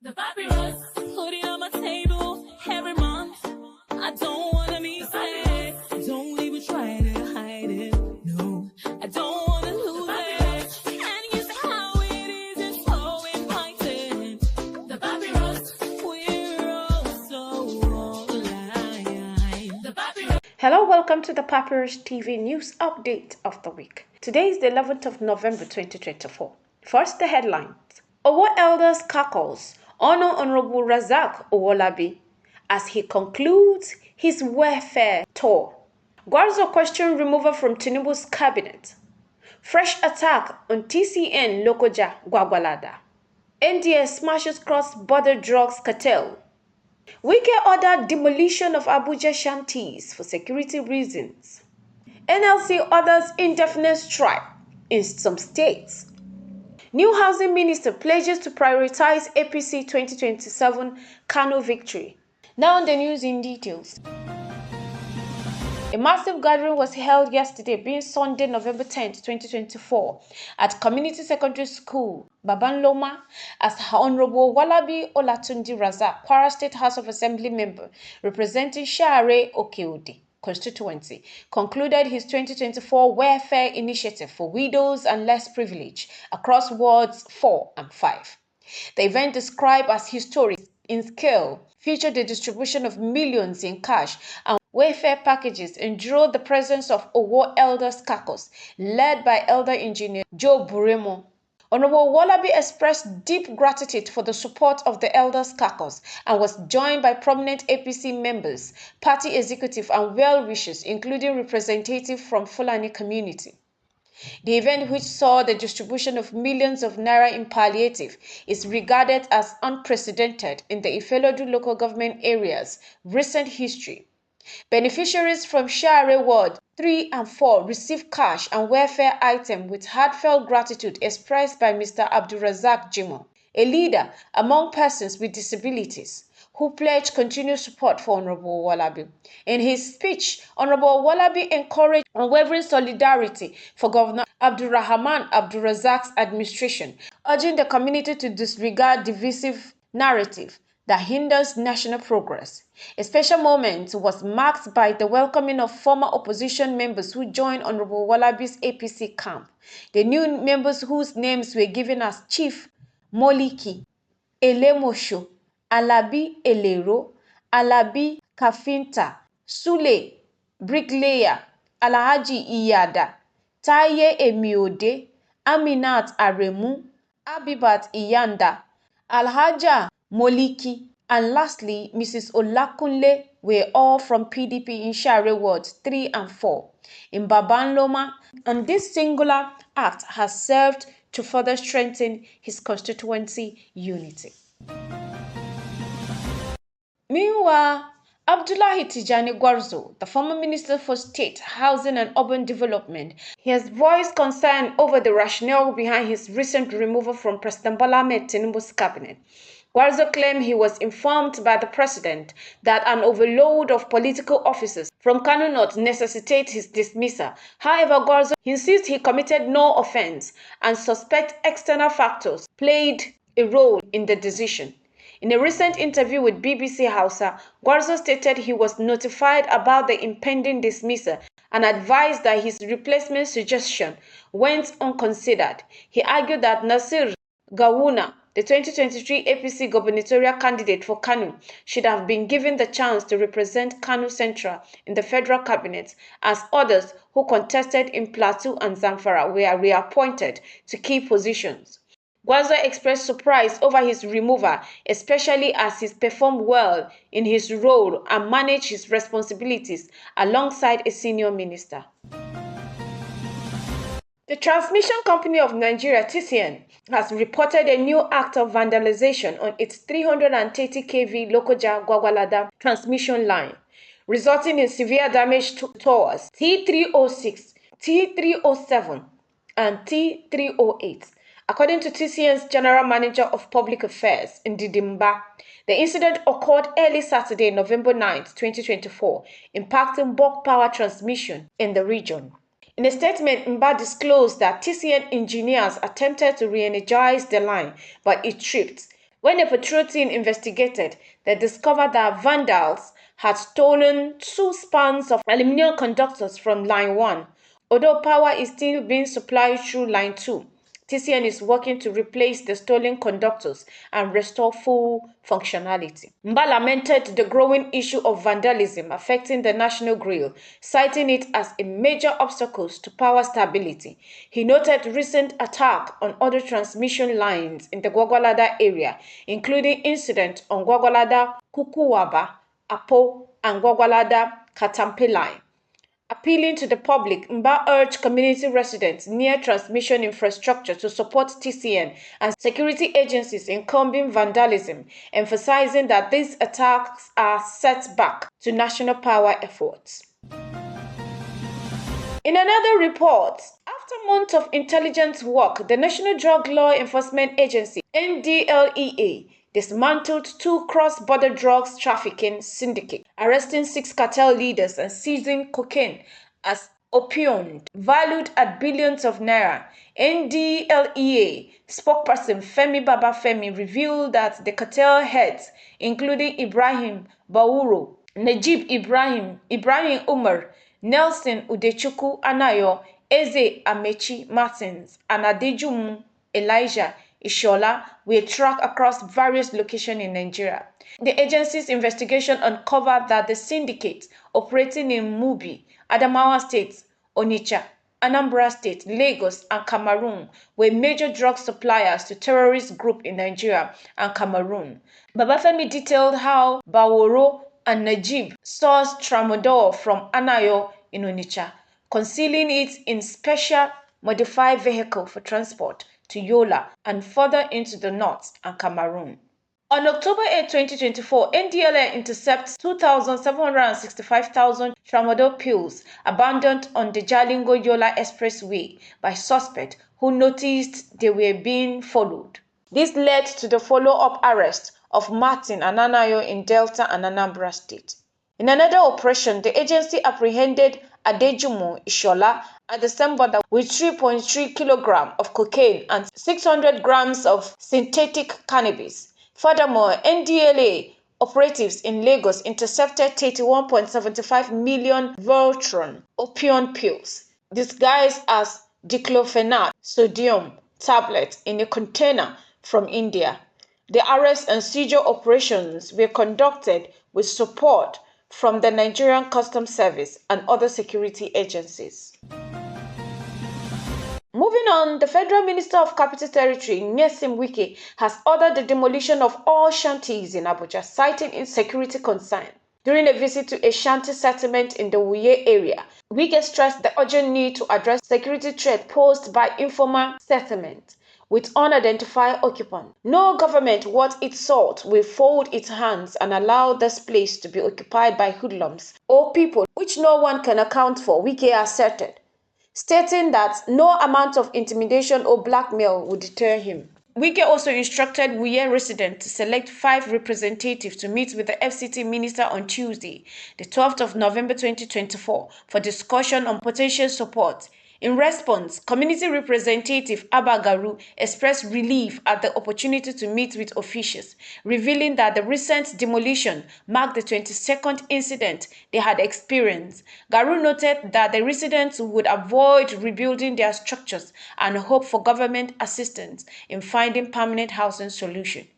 The papyrus, putting on my table every month. I don't wanna be sad. Don't even try to hide it. No, I don't wanna lose it. And you say how it is, it's so inviting. The papyrus, we're all so alive. The papyrus. Hello, welcome to the Papyrus TV news update of the week. Today is the 11th of November 2024. First, the headlines. Owooo Elders Caucus honor Honorable Rasaq Owolabi as he concludes his welfare tour. Gwarzo question removal from Tinubu's cabinet. Fresh attack on TCN Lokoja Gwagwalada. NDS smashes cross-border drugs cartel. Wike ordered demolition of Abuja shanties for security reasons. NLC orders indefinite strike in some states. New housing minister pledges to prioritize APC 2027 Kano victory. Now the news in details. A massive gathering was held yesterday, being Sunday, November 10th, 2024, at Community Secondary School, Babanloma, as Honorable Owolabi Olatunji Rasaq, Kwara State House of Assembly member, representing Share Okeode constituency, concluded his 2024 welfare initiative for widows and less privileged across wards 4 and 5. The event, described as historic in scale, featured the distribution of millions in cash and welfare packages and drew the presence of Owooo Elders Caucus, led by Elder Engineer Joe Buremo. Honorable Owolabi expressed deep gratitude for the support of the Elders Caucus and was joined by prominent APC members, party executive and well-wishers, including representatives from Fulani community. The event, which saw the distribution of millions of naira in palliative, is regarded as unprecedented in the Ifelodu local government area's recent history. Beneficiaries from Share Ward 3 and 4 received cash and welfare items with heartfelt gratitude expressed by Mr. Abdulrazak Jimo, a leader among persons with disabilities, who pledged continued support for Honorable Owolabi. In his speech, Honorable Owolabi encouraged unwavering solidarity for Governor Abdulrahman Abdulrazak's administration, urging the community to disregard divisive narrative that hinders national progress. A special moment was marked by the welcoming of former opposition members who joined Honorable Owolabi's APC camp. The new members, whose names were given as Chief Moliki Elemosho, Alabi Elero, Alabi Kafinta, Sule Bricklayer, Alhaji Iyada, Taye Emiode, Aminat Aremu, Abibat Iyanda, Alhaja Moliki, and lastly, Mrs. Olakunle, were all from PDP in Share Wards 3 and 4 in Babanloma, and this singular act has served to further strengthen his constituency unity. Meanwhile, Abdullahi Tijani Gwarzo, the former Minister for State, Housing and Urban Development, he has voiced concern over the rationale behind his recent removal from President Bola Ahmed Tinubu's cabinet. Gwarzo claimed he was informed by the president that an overload of political officers from Kano North necessitates his dismissal. However, Gwarzo insists he committed no offense and suspects external factors played a role in the decision. In a recent interview with BBC Hausa, Gwarzo stated he was notified about the impending dismissal and advised that his replacement suggestion went unconsidered. He argued that Nasir Gawuna, the 2023 APC gubernatorial candidate for Kano, should have been given the chance to represent Kano Central in the federal cabinet, as others who contested in Plateau and Zamfara were reappointed to key positions. Gwarzo expressed surprise over his removal, especially as he performed well in his role and managed his responsibilities alongside a senior minister. The Transmission Company of Nigeria, TCN, has reported a new act of vandalization on its 330 kV Lokoja Gwagwalada transmission line, resulting in severe damage to towers T306, T307, and T308. According to TCN's General Manager of Public Affairs, Ndidimba, the incident occurred early Saturday, November 9, 2024, impacting bulk power transmission in the region. In a statement, Mba disclosed that TCN engineers attempted to re-energize the line, but it tripped, When a patrol team investigated, they discovered that vandals had stolen 2 spans of aluminum conductors from Line 1. Although power is still being supplied through Line 2, TCN is working to replace the stolen conductors and restore full functionality. Mba lamented the growing issue of vandalism affecting the national grid, citing it as a major obstacle to power stability. He noted recent attack on other transmission lines in the Gwagwalada area, including incident on Gwagwalada Kukuwaba, Apo, and Gwagwalada Katampe line. Appealing to the public, Mba urged community residents near transmission infrastructure to support TCN and security agencies in curbing vandalism, emphasizing that these attacks are setback to national power efforts. In another report, after months of intelligence work, the National Drug Law Enforcement Agency, NDLEA, dismantled 2 cross-border drugs trafficking syndicates, arresting 6 cartel leaders and seizing cocaine as opium valued at billions of naira. NDLEA spokesperson Femi Babafemi revealed that the cartel heads, including Ibrahim Bawuro, Najib Ibrahim, Ibrahim Umar, Nelson Udechukwu Anayo, Eze Amechi Martins, and Adejumu Elijah Ishola were tracked across various locations in Nigeria. The agency's investigation uncovered that the syndicate operating in Mubi, Adamawa State, Onitsha, Anambra State, Lagos, and Cameroon were major drug suppliers to terrorist groups in Nigeria and Cameroon. Babafemi detailed how Baworo and Najib sourced tramadol from Anayo in Onitsha, concealing it in special modified vehicle for transport to Yola and further into the north and Cameroon. On October 8, 2024, NDLA intercepts 2,765,000 tramadol pills abandoned on the Jalingo-Yola Expressway by suspects who noticed they were being followed. This led to the follow-up arrest of Martin and Anayo in Delta and Anambra State. In another operation, the agency apprehended Adejumo Ishola at the same border with 3.3 kilograms of cocaine and 600 grams of synthetic cannabis. Furthermore, NDLA operatives in Lagos intercepted 31.75 million Voltron opium pills, disguised as diclofenac sodium tablets in a container from India. The arrest and seizure operations were conducted with support from the Nigerian Customs Service and other security agencies. Moving on, the Federal Minister of Capital Territory, Nyesim Wike, has ordered the demolition of all shanties in Abuja, citing insecurity concern. During a visit to a shanty settlement in the Wuye area, Wike stressed the urgent need to address security threat posed by informal settlement with unidentified occupants. No government worth its salt will fold its hands and allow this place to be occupied by hoodlums or people which no one can account for, Wike asserted, stating that no amount of intimidation or blackmail would deter him. Wike also instructed Wuye residents to select 5 representatives to meet with the FCT minister on Tuesday, the 12th of November 2024, for discussion on potential support. In response, community representative Abba Garu expressed relief at the opportunity to meet with officials, revealing that the recent demolition marked the 22nd incident they had experienced. Garu noted that the residents would avoid rebuilding their structures and hope for government assistance in finding permanent housing solution.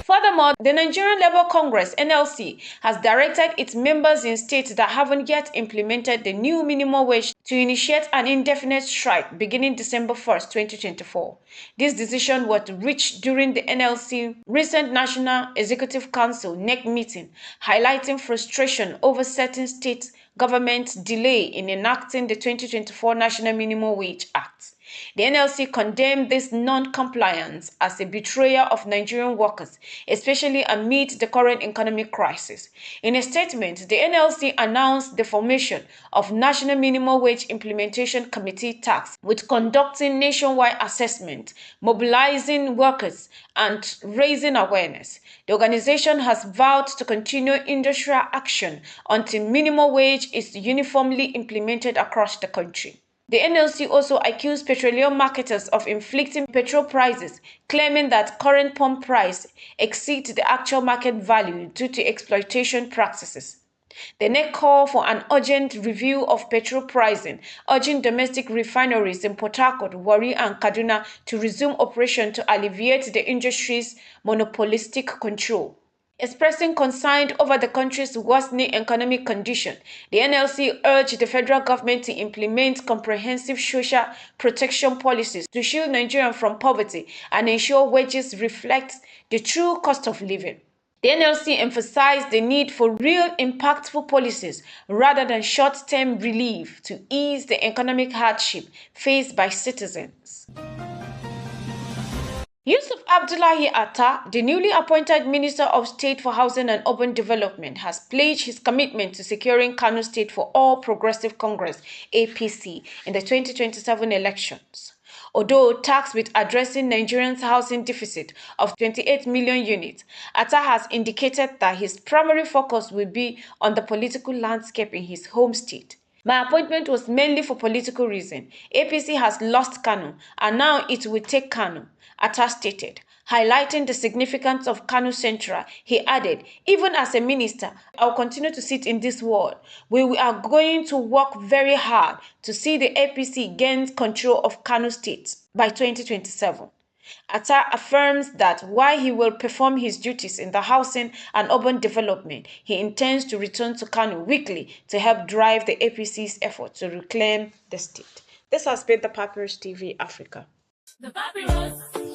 Furthermore, the Nigerian Labour Congress (NLC) has directed its members in states that haven't yet implemented the new minimum wage to initiate an indefinite strike beginning December 1, 2024. This decision was reached during the NLC recent National Executive Council (NEC) meeting, highlighting frustration over certain state government delay in enacting the 2024 National Minimum Wage Act. The NLC condemned this non-compliance as a betrayal of Nigerian workers, especially amid the current economic crisis. In a statement, the NLC announced the formation of National Minimum Wage Implementation Committee tasked with conducting nationwide assessment, mobilizing workers, and raising awareness. The organization has vowed to continue industrial action until minimum wage is uniformly implemented across the country. The NLC also accused petroleum marketers of inflating petrol prices, claiming that current pump price exceeds the actual market value due to exploitation practices. The NEC called for an urgent review of petrol pricing, urging domestic refineries in Port Harcourt, Warri and Kaduna to resume operation to alleviate the industry's monopolistic control. Expressing concern over the country's worsening economic condition, the NLC urged the federal government to implement comprehensive social protection policies to shield Nigerians from poverty and ensure wages reflect the true cost of living. The NLC emphasized the need for real impactful policies rather than short-term relief to ease the economic hardship faced by citizens. Yusuf Abdullahi Atta, the newly appointed Minister of State for Housing and Urban Development, has pledged his commitment to securing Kano State for All Progressive Congress (APC) in the 2027 elections. Although tasked with addressing Nigeria's housing deficit of 28 million units, Atta has indicated that his primary focus will be on the political landscape in his home state. My appointment was mainly for political reasons. APC has lost Kano, and now it will take Kano, Atta stated. Highlighting the significance of Kano Central, he added, even as a minister, I will continue to sit in this ward. We are going to work very hard to see the APC gain control of Kano State by 2027. Atta affirms that while he will perform his duties in the housing and urban development, he intends to return to Kano weekly to help drive the APC's effort to reclaim the state. This has been the Papyrus TV Africa. The papyrus.